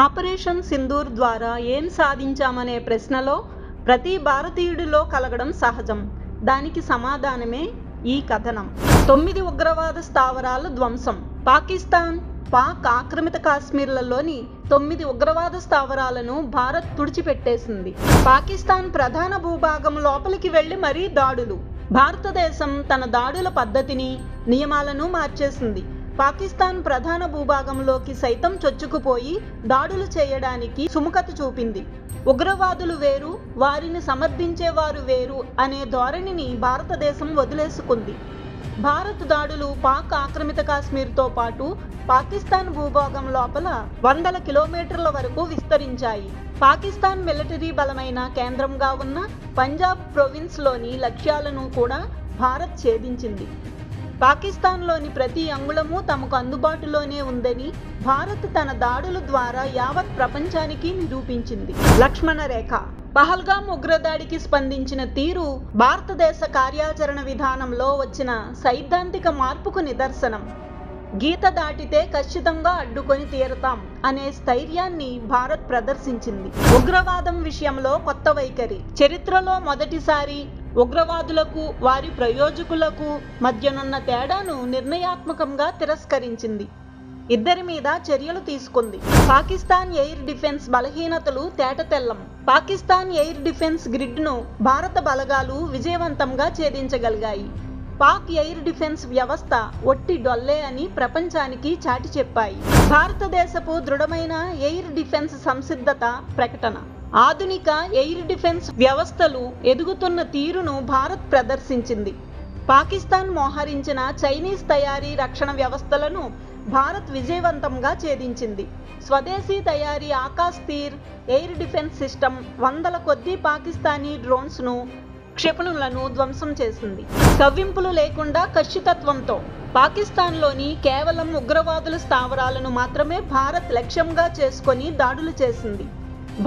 Operation Sindoor ద్వారా ఏం సాధించామనే ప్రశ్నలో ప్రతి భారతీయుడిలో కలగడం సహజం. దానికి సమాధానమే ఈ కథనం. 9 ఉగ్రవాద స్థావరాల ధ్వంసం. పాక్ ఆక్రమిత కాశ్మీర్లలోని 9 ఉగ్రవాద స్థావరాలను భారత్ తుడిచిపెట్టేసింది. పాకిస్తాన్ ప్రధాన భూభాగం లోపలికి వెళ్లి మరీ దాడులు. భారతదేశం తన దాడుల పద్ధతిని, నియమాలను మార్చేసింది. పాకిస్తాన్ ప్రధాన భూభాగంలోకి సైతం చొచ్చుకుపోయి దాడులు చేయడానికి సుముఖత చూపింది. ఉగ్రవాదులు వేరు, వారిని సమర్థించేవారు వేరు అనే ధోరణిని భారతదేశం వదిలేసుకుంది. భారత్ దాడులు పాక్ ఆక్రమిత కాశ్మీర్తో పాటు పాకిస్తాన్ భూభాగం లోపల వందల కిలోమీటర్ల వరకు విస్తరించాయి. పాకిస్తాన్ మిలిటరీ బలమైన కేంద్రంగా ఉన్న పంజాబ్ ప్రొవిన్స్లోని లక్ష్యాలను కూడా భారత్ ఛేదించింది. పాకిస్తాన్లోని ప్రతి అంగుళము తమకు అందుబాటులోనే ఉందని భారత్ తన దాడుల ద్వారా యావత్ ప్రపంచానికి నిరూపించింది. లక్ష్మణ రేఖ. పహల్గామ్ ఉగ్రదాడికి స్పందించిన తీరు భారతదేశ కార్యాచరణ విధానంలో వచ్చిన సైద్ధాంతిక మార్పుకు నిదర్శనం. గీత దాటితే ఖచ్చితంగా అడ్డుకొని తీరతాం అనే స్థైర్యాన్ని భారత్ ప్రదర్శించింది. ఉగ్రవాదం విషయంలో కొత్త వైఖరి. చరిత్రలో మొదటిసారి ఉగ్రవాదులకు, వారి ప్రయోజకులకు మధ్యనున్న తేడాను నిర్ణయాత్మకంగా తిరస్కరించింది. ఇద్దరి మీద చర్యలు తీసుకుంది. పాకిస్తాన్ ఎయిర్ డిఫెన్స్ బలహీనతలు తేటతెల్లం. పాకిస్తాన్ ఎయిర్ డిఫెన్స్ గ్రిడ్ను భారత బలగాలు విజయవంతంగా ఛేదించగలిగాయి. పాక్ ఎయిర్ డిఫెన్స్ వ్యవస్థ ఒట్టి డొల్లే అని ప్రపంచానికి చాటి చెప్పాయి. భారతదేశపు దృఢమైన ఎయిర్ డిఫెన్స్ సంసిద్ధత ప్రకటన. ఆధునిక ఎయిర్ డిఫెన్స్ వ్యవస్థలు ఎదుగుతున్న తీరును భారత్ ప్రదర్శించింది. పాకిస్తాన్ మోహరించిన చైనీస్ తయారీ రక్షణ వ్యవస్థలను భారత్ విజయవంతంగా ఛేదించింది. స్వదేశీ తయారీ ఆకాశ్ తీర్ ఎయిర్ డిఫెన్స్ సిస్టమ్ వందల కొద్దీ పాకిస్తానీ డ్రోన్స్ను, క్షిపణులను ధ్వంసం చేసింది. కవ్వింపులు లేకుండా ఖచ్చితత్వంతో. పాకిస్తాన్లోని కేవలం ఉగ్రవాదుల స్థావరాలను మాత్రమే భారత్ లక్ష్యంగా చేసుకొని దాడులు చేసింది.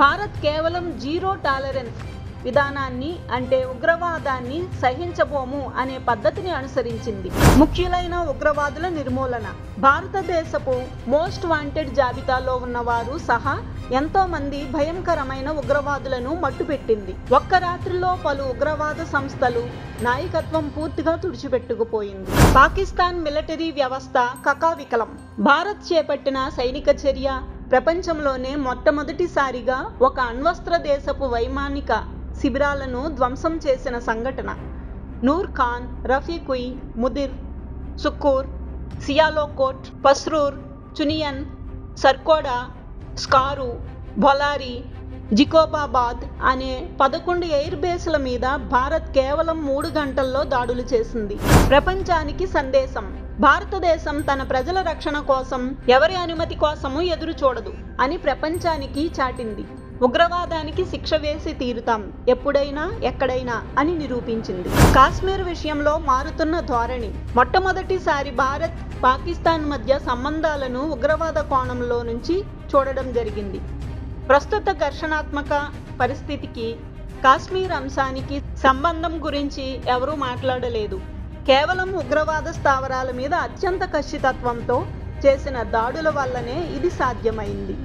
భారత్ కేవలం జీరో టాలరెన్స్ విధానాన్ని, అంటే ఉగ్రవాదాన్ని సహించబోము అనే పద్ధతిని అనుసరించింది. ముఖ్యులైన ఉగ్రవాదుల నిర్మూలన. భారతదేశపు మోస్ట్ వాంటెడ్ జాబితాలో ఉన్నవారు సహా ఎంతో మంది భయంకరమైన ఉగ్రవాదులను మట్టుపెట్టింది. ఒక్క రాత్రిలో పలు ఉగ్రవాద సంస్థలు నాయకత్వం పూర్తిగా తుడిచిపెట్టుకుపోయింది. పాకిస్తాన్ మిలిటరీ వ్యవస్థ కకావికలం. భారత్ చేపట్టిన సైనిక చర్య ప్రపంచంలోనే మొట్టమొదటిసారిగా ఒక అణ్వస్త్ర దేశపు వైమానిక శిబిరాలను ధ్వంసం చేసిన సంఘటన. నూర్ ఖాన్, రఫీకుయ్, ముదిర్, సుక్కూర్, సియాలోకోట్, పస్రూర్, చునియన్, సర్కోడా, స్కారు, బొలారి, జికోబాబాద్ అనే 11 ఎయిర్ బేస్ల మీద భారత్ కేవలం 3 గంటల్లో దాడులు చేసింది. ప్రపంచానికి సందేశం. భారతదేశం తన ప్రజల రక్షణ కోసం ఎవరి అనుమతి కోసము ఎదురు చూడదు అని ప్రపంచానికి చాటింది. ఉగ్రవాదానికి శిక్ష వేసి తీరుతాం, ఎప్పుడైనా ఎక్కడైనా అని నిరూపించింది. కాశ్మీర్ విషయంలో మారుతున్న ధోరణి. మొట్టమొదటిసారి భారత్, పాకిస్తాన్ మధ్య సంబంధాలను ఉగ్రవాద కోణంలో నుంచి చూడడం జరిగింది. ప్రస్తుత ఘర్షణాత్మక పరిస్థితికి కాశ్మీర్ అంశానికి సంబంధం గురించి ఎవరూ మాట్లాడలేదు. కేవలం ఉగ్రవాద స్థావరాల మీద అత్యంత ఖచ్చితత్వంతో చేసిన దాడుల వల్లనే ఇది సాధ్యమైంది.